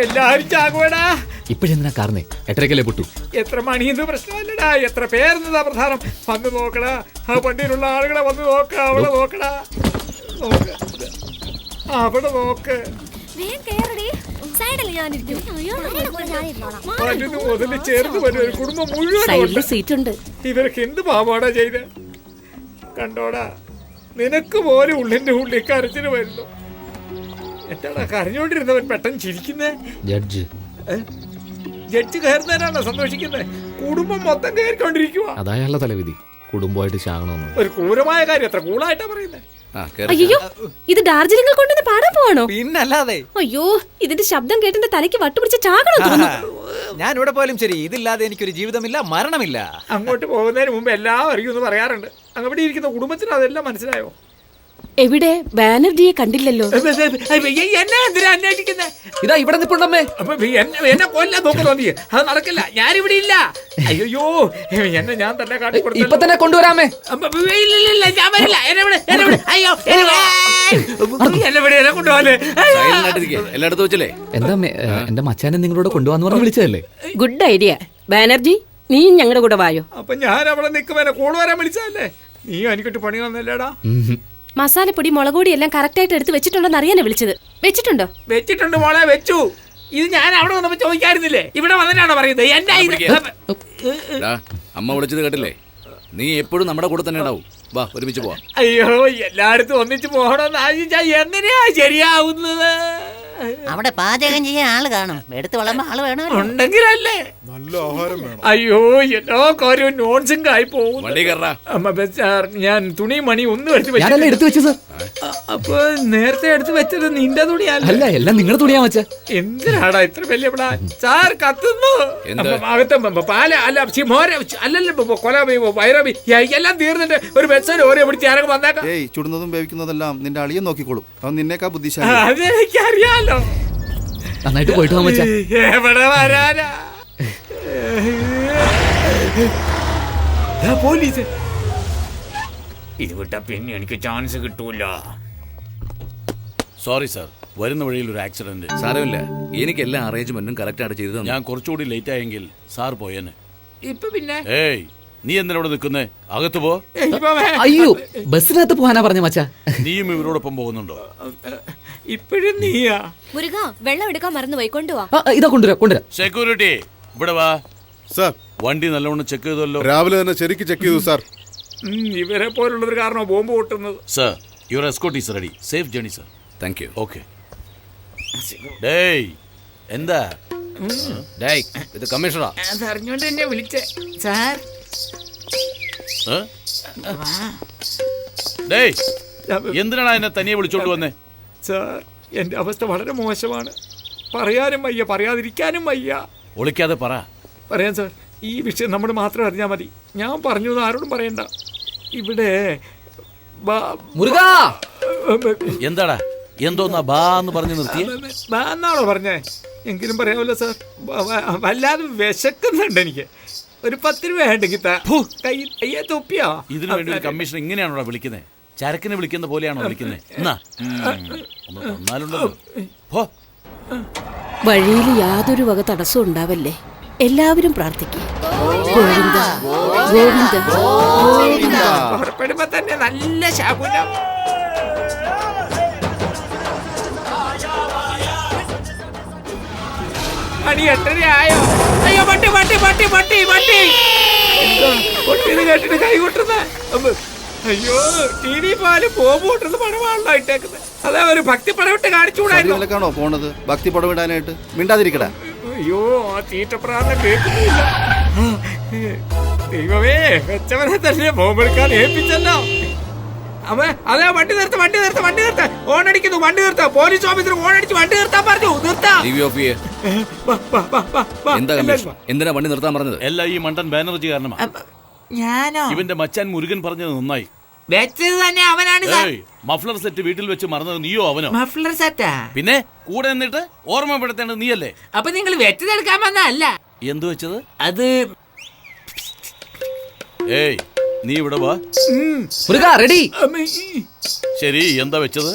എല്ലാരും ചാകുവടാ. ഇപ്പഴെന്തിനാ കാർന്നേ? 8:30 പൊട്ടു. എത്ര മണിയെന്ന് പ്രശ്നമല്ലടാ, എത്ര പേരെന്നതാ പ്രധാനം. വന്ന് നോക്കടാ, ആ വണ്ടിയിലുള്ള ആളുകളെ വന്ന് നോക്ക. അവിടെ നോക്കടാ, അവിടെ നോക്ക്. മുതല് ചേർന്ന് വരും ഒരു കുടുംബം മുഴുവൻ. ഇവരൊക്കെ എന്ത് പാവാടാ ചെയ്ത് കണ്ടോടാ. നിനക്ക് പോലെ ഉള്ളിന്റെ ഉള്ളിൽ കരച്ചിന് വരുന്നു. എന്താടാ കരഞ്ഞോണ്ടിരുന്നവൻ പെട്ടെന്ന് ചിരിക്കുന്നേ? ജഡ്ജ് കയറുന്നതിനാണോ സന്തോഷിക്കുന്നത്? കുടുംബം മൊത്തം കയറിക്കൊണ്ടിരിക്കുക. അതായുള്ള തലവിധി. കുടുംബമായിട്ട് ചാകണമെന്ന് ഒരു ക്രൂരമായ കാര്യം. എത്ര കൂളായിട്ടാ പറയുന്നത്. അയ്യോ, ഇത് ഡാർജിലിംഗിൽ കൊണ്ടുവന്ന് പാടാൻ പോവാണോ? പിന്നല്ലാതെ. അയ്യോ, ഇതിന്റെ ശബ്ദം കേട്ടെന്റെ തലയ്ക്ക് വട്ടുപിടിച്ച് ചാകണോ തോന്നുന്നു. ഞാൻ ഇവിടെ പോലും ശരി, ഇതില്ലാതെ എനിക്കൊരു ജീവിതമില്ല, മരണമില്ല. അങ്ങോട്ട് പോകുന്നതിന് മുമ്പ് എല്ലാം അറിയുമെന്ന് പറയാറുണ്ട്. അങ്ങോട്ട് ഇരിക്കുന്ന കുടുംബത്തിന് അതെല്ലാം മനസ്സിലായോ? എവിടെ? ബാനർജിയെ കണ്ടില്ലല്ലോ. എന്നെ എന്തിനാ അന്വേഷിക്കുന്നത്? ഇതാ ഇവിടെ നിൽപ്പുണ്ടമ്മേ. എന്നെ കൊല്ലാൻ നോക്കുന്നോ നീ? അത് നടക്കില്ല, ഞാനിവിടെ ഇല്ല. അയ്യോ, എന്നെ ഞാൻ തന്നെ കാട്ടിക്കൊടുത്തു. ഇപ്പൊ തന്നെ കൊണ്ടുവരാമേ. ഞാൻ വരില്ല. എന്നെ കൊണ്ടുപോകാൻ എല്ലായിടത്തും വെച്ചല്ലേ? എന്താ എന്റെ മച്ചാനെ നിങ്ങളോട് കൊണ്ടുപോകാന്ന് പറഞ്ഞ് വിളിച്ചതല്ലേ? Good idea. ബാനർജി, നീ ഞങ്ങളുടെ കൂടെ വായോ. അപ്പൊ ഞാൻ അവിടെ നിൽക്കുമ്പോ കൂടെ വരാൻ വിളിച്ചതല്ലേ? നീ എനിക്കിട്ട് പണി വന്നല്ലേടാ. മസാലപ്പൊടി മുളകുപൊടി എല്ലാം കറക്റ്റ് ആയിട്ട് എടുത്ത് വെച്ചിട്ടുണ്ടോന്ന് അറിയാനാ വിളിച്ചത്. വെച്ചിട്ടുണ്ടോ? വെച്ചിട്ടുണ്ട് മോളെ, വെച്ചു. ഇത് ഞാൻ അവിടെ വന്നപ്പോ ചോദിക്കായിരുന്നില്ലേ? ഇവിടെ വന്നിട്ടാണോ പറയുന്നത്? അമ്മ വിളിച്ചത് കേട്ടില്ലേ? നീ എപ്പോഴും നമ്മുടെ കൂടെ തന്നെ ഉണ്ടാവും. വാ, ഒരുമിച്ച് പോവാം. അയ്യോ, എല്ലായിടത്തും ഒന്നിച്ച് പോകണമെന്ന് ആലോചിച്ചാ എങ്ങനെയാ ശരിയാവുന്നത്? അവിടെ പാചകം ചെയ്യാൻ ആള് കാണും, എടുത്ത് വളർന്ന ആള് വേണം ഉണ്ടെങ്കിലല്ലേ. നല്ല ആഹാരം വേണം. അയ്യോ, എല്ലാ കാര്യവും നോൺസിംഗ് ആയി പോകും. ഞാൻ തുണി മണി ഒന്നും എടുത്തു വെച്ചു സാർ. അപ്പൊ നേരത്തെ എടുത്ത് വെച്ചത് നിന്റെ തുണിയല്ല? അല്ല, എല്ലാം നിങ്ങളുടെ തുണിയാ വെച്ച. എന്തിനാടാ ഇത്ര വലിയ സാർ കത്തുന്നു? പാല അല്ല, അല്ലല്ലോ കൊല വൈറബി എല്ലാം തീർന്നിട്ട് ഒരു ബസ്സോ ഓരോ പിടിച്ച് ഞാനൊക്കെ വന്നേക്കാം. ചുടുന്നതും വേവിക്കുന്നതെല്ലാം നിന്റെ അളിയൻ നോക്കിക്കോളും. അവൻ നിന്നേക്കാ ബുദ്ധിശാലി. അതെനിക്കറിയാലോ. നന്നായിട്ട് പോയിട്ട് പോകാൻ. എവിടെ വരാനാ? പോലീസ് ഇത് വിട്ട പിന്നെ എനിക്ക് ചാൻസ് കിട്ടൂല. സോറി സാർ, വരുന്ന വഴിയിൽ ഒരു ആക്സിഡന്റ്. സാരമില്ല, എനിക്ക് എല്ലാ അറേഞ്ച്മെന്റും കറക്റ്റ് ആയിട്ട് ചെയ്തു. ഞാൻ കുറച്ചുകൂടി ലേറ്റ് ആയെങ്കിൽ സാർ പോയേനെ. ഇപ്പൊ പിന്നെ നീ എന്തിനോട് നിൽക്കുന്നേ? അകത്ത് പോ. അയ്യോ, ബസ്സിനകത്ത് പോകാനാ പറഞ്ഞ മച്ചാ. നീയും ഇവരോടൊപ്പം പോകുന്നുണ്ടോ? ഇപ്പോഴും നീയാ? മുരുക, വെള്ളം എടുക്കാൻ മറന്നു പോയി, കൊണ്ടുവാ. ഇതാ കൊണ്ടുവരാം. സെക്യൂരിറ്റി, ഇവിടെ വാ. സാർ, വണ്ടി നല്ലോണം ചെക്ക് ചെയ്തല്ലോ? രാവിലെ തന്നെ ശരിക്ക് ചെക്ക് ചെയ്തു സാർ. ഇവരെ പോലുള്ളൊരു കാരണം ബോംബ് പൊട്ടുന്നത്. Sir, your escort is ready. Safe journey sir. Thank you. Okay. ഡേയ്, എന്താ? ഡേയ്, ഇത് കമ്മീഷണറാ. അറിഞ്ഞോണ്ട് തന്നെ വിളിച്ചേ സാർ. ഡേയ്, എന്തിനാണ് എന്നെ തനിയെ വിളിച്ചോണ്ട് വന്നേ? സാർ, എന്റെ അവസ്ഥ വളരെ മോശമാണ്. പറയാനും വയ്യ, പറയാതിരിക്കാനും വയ്യ. ഒളിക്കാതെ പറ. പറയാം സാർ, ഈ വിഷയം നമ്മൾ മാത്രം അറിഞ്ഞാൽ മതി. ഞാൻ പറഞ്ഞു ആരോടും പറയണ്ട. ഇവിടെ എന്താടാ, എന്തോന്നാ ബാ എന്ന് പറഞ്ഞു നിർത്തി? എന്നാണോ പറഞ്ഞേ? എങ്കിലും പറയാമല്ലോ സാർ. വല്ലാതെ വിശക്കുന്നുണ്ട് എനിക്ക്. ഒരു 10 രൂപ ഉണ്ടെങ്കിൽ കയ്യെ തൊപ്പിയോ? ഇതിനു വേണ്ടി ഒരു കമ്മീഷൻ ഇങ്ങനെയാണോ വിളിക്കുന്നത്? ചരക്കിനെ വിളിക്കുന്ന പോലെയാണോ വിളിക്കുന്നത്? വഴിയിൽ യാതൊരു വക തടസ്സവും ഉണ്ടാവല്ലേ. എല്ലാവരും പ്രാർത്ഥിക്കും. ഗോവിന്ദ ഗോവിന്ദ ഗോവിന്ദ. പുറപ്പെടുമ്പോ തന്നെ നല്ല ശകുനം. മണി 8:30 ആയോ? അയ്യോ, പട്ടി പട്ടി പട്ടി പട്ടി പട്ടി പൊട്ടിയത് കേട്ടിട്ട് കൈ കൊട്ടുന്ന. അയ്യോ, ടി വി പാല് ബോംബ് പൊട്ടുന്ന പടമാണല്ലോ ഇട്ടേക്കുന്നത്. അതാ ഒരു ഭക്തി പടവിട്ട് കാണിച്ചുകൂടായിരുന്നോ പോണത്? ഭക്തി പടവിടാനായിട്ട് മിണ്ടാതിരിക്കടാ. അയ്യോ, ആ തീറ്റപ്രാന്തം കേൾക്കുന്നില്ല. ദൈവമേ, വെച്ചവനെ തന്നെ ബോംബെടുക്കാൻ ഏൽപ്പിച്ചല്ലോ. അതെ, വണ്ടി നിർത്ത, വണ്ടി നിർത്ത, വണ്ടി നിർത്ത. ഓണടിക്കുന്നു, വണ്ടി നിർത്ത. പോലീസ് ഓഫീസർ ഓണടിച്ച് വണ്ടി നിർത്താൻ പറഞ്ഞു. നിർത്താം. എന്തിനാ വണ്ടി നിർത്താൻ പറഞ്ഞത്? എല്ലാം ഈ മണ്ടൻ ബാനർജി കാരണമാണ്. ഞാനോ? ഇവന്റെ മച്ചാൻ മുരുകൻ പറഞ്ഞത് നന്നായി. വെച്ചത് തന്നെ അവനാണ്. മഫ്ലർ സെറ്റ് വീട്ടിൽ വെച്ച് മറന്നത് നീയോ അവനോ? മഫ്ലർ സെറ്റാ? പിന്നെ കൂടെ നിന്നിട്ട് ഓർമ്മപ്പെടുത്തേണ്ടത് നീയല്ലേ? അപ്പൊ നിങ്ങൾ വെച്ചതെടുക്കാൻ വന്നല്ല. എന്ത് വെച്ചത്? അത് നീ ഇവിടെ വാ. റെഡി. ശരി, എന്താ വെച്ചത്?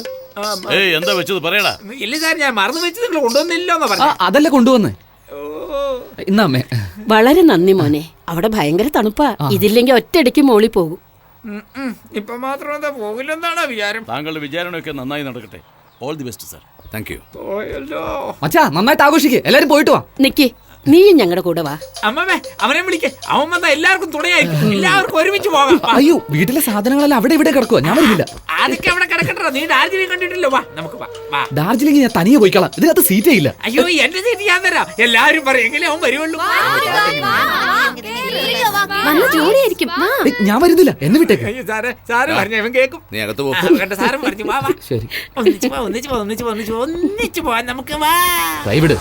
ഏയ് എന്താ വെച്ചത് പറയടാ. ഇല്ല സാർ, ഞാൻ മറന്നു വെച്ച് നിങ്ങൾ കൊണ്ടുവന്നില്ലോന്നാ പറഞ്ഞു. അതല്ലേ കൊണ്ടുവന്ന്. ഓ, ഇന്നാ അമ്മേ. വളരെ നന്ദി മോനെ. അവിടെ ഭയങ്കര തണുപ്പാ. ഇതില്ലെങ്കിൽ ഒറ്റയടിക്ക് മോളി പോകും. ഇപ്പൊ മാത്രം എന്താ പോകില്ലെന്നാണോ വിചാരം? താങ്കളുടെ വിചാരണയൊക്കെ നന്നായി നടക്കട്ടെ. All the best sir. Thank you. പോയല്ലോ. മച്ചാ നന്നായിട്ട് ആഘോഷിക്കേ, എല്ലാരും പോയിട്ട് വാ. നിക്ക്, നീയും ഞങ്ങളുടെ കൂടെ വാ. അമ്മമ്മേ, അവനെ വിളിക്കേ. അവൻ വന്നാ എല്ലാവർക്കും തുണയായിരിക്കും. എല്ലാവർക്കും ഒരുമിച്ച് പോകാം. അയ്യോ, വീട്ടിലെ സാധനങ്ങളെല്ലാം അവിടെ ഇവിടെ കിടക്കുക, ഞാൻ വരുന്നില്ല. അതൊക്കെ അവിടെ കിടക്കട്ടോ. നീ ഡാർജിലിംഗ് കണ്ടിട്ടില്ലോ? വാ, നമുക്ക് വാ. ഡാർജിലിംഗ് ഞാൻ തനിയെ പോയിക്കളാം, ഇതിനകത്ത് സീറ്റേ ഇല്ല. അയ്യോ, എന്റെ സീറ്റ് ഞാൻ തരാം. എല്ലാരും പറയും എങ്ങനെ അവൻ വരുവുള്ളൂ. വന്ന് ജോലിയായിരിക്കും. ഞാൻ വരുന്നില്ല, എന്നെ വിട്ടേക്ക്. അയ്യോ സാറ്, സാറ് പറഞ്ഞ ഇവൻ കേൾക്കും. നീ അകത്ത് പോ. കണ്ട സാറും പറഞ്ഞു വാ. ശരി, ഒന്നിച്ച് പോവാൻ നമുക്ക് വാ. കൈവിട്.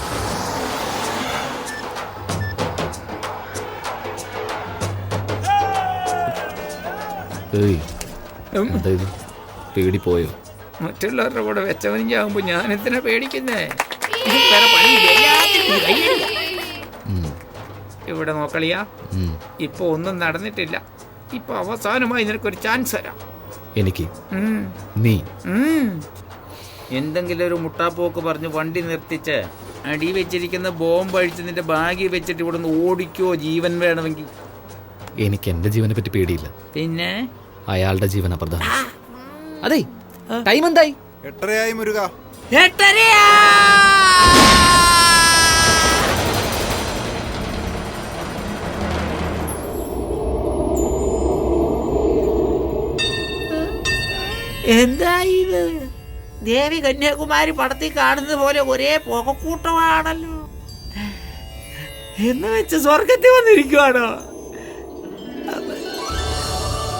ഏയ്, എന്താ ഇത്? പേടി പോയോ? മറ്റുള്ളവരുടെ കൂടെ വെച്ചവനും ചാകുമ്പോ ഞാൻ എന്തിനാ പേടിക്കുന്നേ? വേറെ പണിയില്ല, എല്ലാത്തിനും ഇത് കയ്യടിയാ. ഇവിടെ നോക്കളിയാ, ഇപ്പൊ ഒന്നും നടന്നിട്ടില്ല. ഇപ്പൊ അവസാനമായി നിനക്കൊരു ചാൻസ് തരാം. എനിക്ക് നീ എന്തെങ്കിലും ഒരു മുട്ടാപ്പോക്ക് പറഞ്ഞ് വണ്ടി നിർത്തിച്ച് അടി വെച്ചിരിക്കുന്ന ബോംബ് അഴിച്ച് നിന്റെ ബാഗിൽ വെച്ചിട്ട് ഇവിടെ നിന്ന് ഓടിക്കോ, ജീവൻ വേണമെങ്കിൽ. എനിക്ക് എന്റെ ജീവനെ പറ്റി പേടിയില്ല, പിന്നെ അയാളുടെ ജീവന പ്രധാനം. അതെ, ടൈം എന്തായി? 8:30 മുരുക. 8:30. എന്താ ഇത്? ദേവി കന്യാകുമാരി പടത്തിൽ കാണുന്നത് പോലെ ഒരേ പുകക്കൂട്ടമാണല്ലോ. എന്ന് വെച്ച് സ്വർഗത്തിൽ വന്നിരിക്കുവാണോ?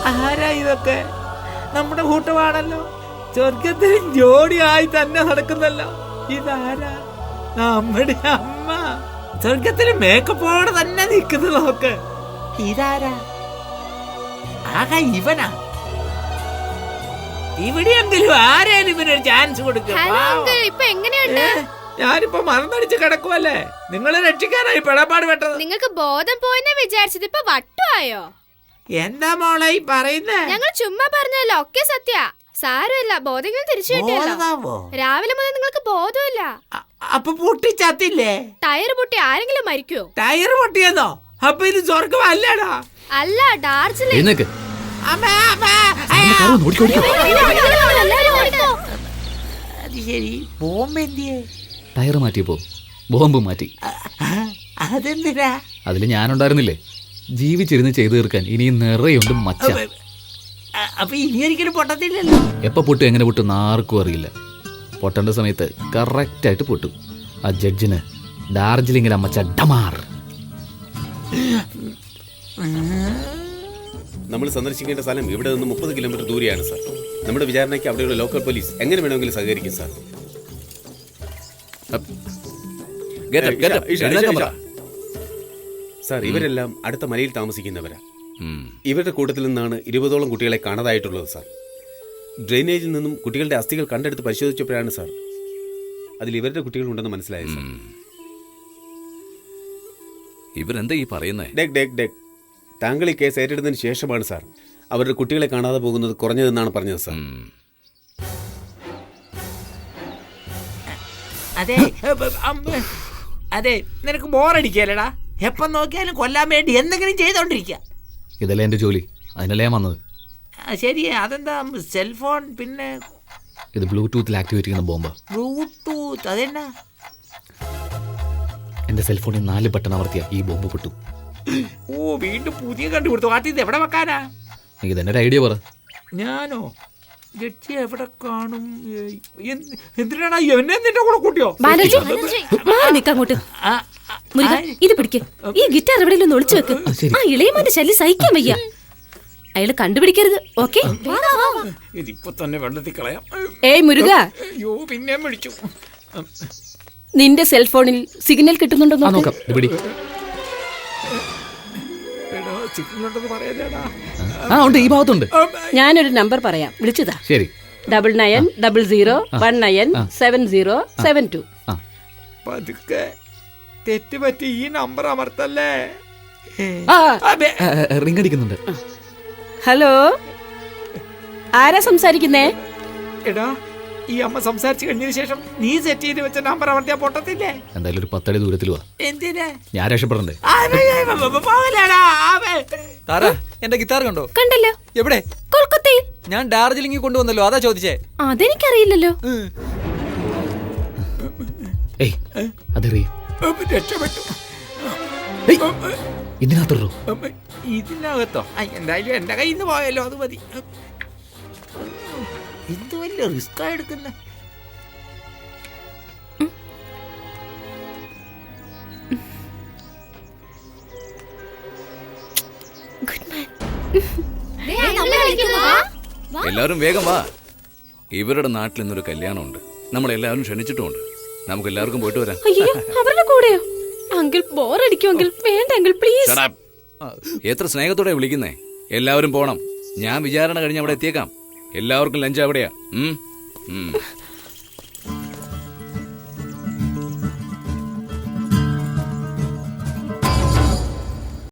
ആരാ ഇതൊക്കെ? നമ്മുടെ കൂട്ടമാണല്ലോ. സ്വർഗത്തിൽ ജോഡിയായി തന്നെ നടക്കുന്നല്ലോ. ഇതാരാ? നമ്മുടെ അമ്മ. സ്വർഗത്തിൽ മേക്കപ്പോടെ തന്നെ നിൽക്കുന്നത് നോക്ക്. ഇതാരാ? ആകെ ഇവനാ. ഇവിടെയെങ്കിലും ആരേലും ഇവനൊരു ചാൻസ് കൊടുക്കും. ഞാനിപ്പോ മറന്നടിച്ച് കിടക്കുവല്ലേ. നിങ്ങളെ രക്ഷിക്കാനായി പെടപ്പാട് പെട്ടത്. നിങ്ങൾക്ക് ബോധം പോയെന്ന് വിചാരിച്ചത് ഇപ്പൊ വട്ടുവായോ? എന്താ മോളെ ഈ പറയുന്നേ? ഞങ്ങൾ ചുമ്മാ പറഞ്ഞല്ലോ, ഒക്കെ സത്യ. സാരമില്ല, ബോധങ്ങൾ തിരിച്ചു കിട്ടിയല്ലോ. രാവിലെ മുതൽ നിങ്ങൾക്ക് ബോധമില്ല. അപ്പൊ പൊട്ടിച്ചത്തില്ലേ? ടയർ പൊട്ടി ആരെങ്കിലും മരിക്കോ? ടയർ പൊട്ടിയെന്നോ? അപ്പൊ ഇത് സ്വർഗം അല്ലടാ. അല്ല, ഡാർജിലിംഗ്. അത് ശരി. ബോംബ് എന്തിയെ? ടയർ മാറ്റിയപ്പോ ബോംബ് മാറ്റി. അതെന്തിനാ? അതില് ഞാനുണ്ടായിരുന്നില്ലേ. ജീവിച്ചിരുന്ന് ചെയ്തു തീർക്കാൻ ഇനിയും നിറയുണ്ട് മച്ച. അപ്പൊ ഇനി ഒരിക്കലും പൊട്ടത്തില്ലല്ലോ. എപ്പോ പൊട്ടും എങ്ങനെ പൊട്ടും ആർക്കും അറിയില്ല. പൊട്ടേണ്ട സമയത്ത് കറക്റ്റ് ആയിട്ട് പൊട്ടും. ആ ജഡ്ജിന് ഡാർജിലിംഗിൽ അമ്മച്ച ഡമാർ. നമ്മൾ സന്ദർശിക്കേണ്ട സ്ഥലം ഇവിടെ നിന്ന് 30 കിലോമീറ്റർ ദൂരെയാണ് സാർ. നമ്മുടെ വിചാരണയ്ക്ക് അവിടെയുള്ള ലോക്കൽ പോലീസ് എങ്ങനെ വേണമെങ്കിലും സഹകരിക്കും സാർ. സാർ, ഇവരെല്ലാം അടുത്ത മലയിൽ താമസിക്കുന്നവരാ. ഇവരുടെ കൂട്ടത്തിൽ നിന്നാണ് 20ഓളം കുട്ടികളെ കാണാതായിട്ടുള്ളത് സാർ. ഡ്രെയിനേജിൽ നിന്നും കുട്ടികളുടെ അസ്ഥികൾ കണ്ടെടുത്ത് പരിശോധിച്ചപ്പോഴാണ് സാർ അതിൽ ഇവരുടെ കുട്ടികളുണ്ടെന്ന് മനസ്സിലായത് സാർ. ഇവരെന്താ ഈ പറയുന്നേ? ഡെക് താങ്കൾ ഈ കേസ് ഏറ്റെടുത്തതിന് ശേഷമാണ് സാർ അവരുടെ കുട്ടികളെ കാണാതെ പോകുന്നത് കുറഞ്ഞതെന്നാണ് പറഞ്ഞത് സാർ. അതെ, നിനക്ക് ബോറടിക്കല്ലടാ. എപ്പം നോക്കിയാലും കൊല്ലാൻ വേണ്ടി എന്തെങ്കിലും ചെയ്തോണ്ടിരിക്കുക. ഇതല്ലേ എന്റെ ജോലി, അതിനല്ലേ ഞാൻ വന്നത്. ശരി, അതെന്താ സെൽഫോൺ? പിന്നെ ഇത് ബ്ലൂടൂത്തിൽ ആക്ടിവേറ്റ് ചെയ്യുന്ന ബോംബ്. ബ്ലൂടൂത്ത്? അതെന്നാ? എന്റെ സെൽഫോണിൽ 4 ബട്ടൺ അമർത്തിയ ഈ ബോംബ് പൊട്ടും. ഓ, വീണ്ടും പുതിയ കണ്ടുപിടുത്തു. ആട്ടിത് എവിടെ വെക്കാനാ? നീ തന്നെ ഒരു ഐഡിയ പറ. ഞാനോ? ജഡ്ജി എവിടെ കാണും? എന്തിനാണ് എന്നെ കൂടെ കൂട്ടിയോ? ഇത് പിടിക്ക്. ഈ ഗിറ്റാർ എവിടെയെങ്കിലും ഒളിച്ചു വെക്ക്. ആ ഇളയമാന്റെ ശല്യം സഹിക്കാൻ വയ്യ. അയാള് കണ്ടുപിടിക്കരുത്. ഓക്കെ, ഇതിപ്പോ തന്നെ വെള്ളത്തിൽ കളയാം. ഏയ് മുരുക, അയ്യോ, പിന്നെ വിളിച്ചു. നിന്റെ സെൽഫോണിൽ സിഗ്നൽ കിട്ടുന്നുണ്ടോ നോക്കാം. ഈ ഭാഗത്തുണ്ട്. ഞാനൊരു നമ്പർ പറയാം, വിളിച്ചതാ. ശരി. 9900197072. പതുക്കെ. തെറ്റുപറ്റി ഈ നമ്പർ അമർത്തല്ലേ. റിംഗ് അടിക്കുന്നുണ്ട്. ഹലോ, ആരാ സംസാരിക്കുന്നേ? എടാ, ഈ അമ്മ സംസാരിച്ചു കഴിഞ്ഞതിന് ശേഷം നീ സെറ്റ് ചെയ്ത് വെച്ച നമ്പർ അമർത്തിയാ പൊട്ടത്തില്ലേ? എന്തായാലും ഒരു 10 അടി ദൂരത്തിൽ വാ. എന്തിനാ? ഞാൻ രക്ഷപ്പെടണ്ടേ? പോകലാടാ. താരാ എന്റെ ഗിത്താർ കണ്ടോ? കണ്ടല്ലോ. എവിടെ? കൊൽക്കത്തയിൽ. ഞാൻ ഡാർജിലിംഗിൽ കൊണ്ടുവന്നല്ലോ, അതാ ചോദിച്ചേ. അതെനിക്കറിയില്ലല്ലോ. ഏയ് അതെറിയ രക്ഷപ്പെട്ടു. ഇതിനകത്തുള്ളൂ. ഇതിനകത്തോ? എന്തായാലും എന്റെ കയ്യിൽ നിന്ന് പോയല്ലോ, അത് മതി. എന്ത് വലിയ റിസ്ക് എടുക്കുന്ന. എല്ലാവരും വേഗം വാ. ഇവരുടെ നാട്ടിൽ ഇന്നൊരു കല്യാണമുണ്ട്. നമ്മളെല്ലാവരും ക്ഷണിച്ചിട്ടുമുണ്ട്. നമുക്ക് എല്ലാവർക്കും പോയിട്ട് വരാം. അയ്യോ, അവരുടെ കൂടെയോ? അങ്കിൾ ബോറടിക്കുമെങ്കിൽ വേണ്ട അങ്കിൾ പ്ലീസ്. Shut up. എത്ര സ്നേഹത്തോടെ വിളിക്കുന്നേ. എല്ലാവരും പോണം. ഞാൻ വിചാരണ കഴിഞ്ഞ് അവിടെ എത്തിയേക്കാം. എല്ലാവർക്കും ലഞ്ച് അവിടെയാ.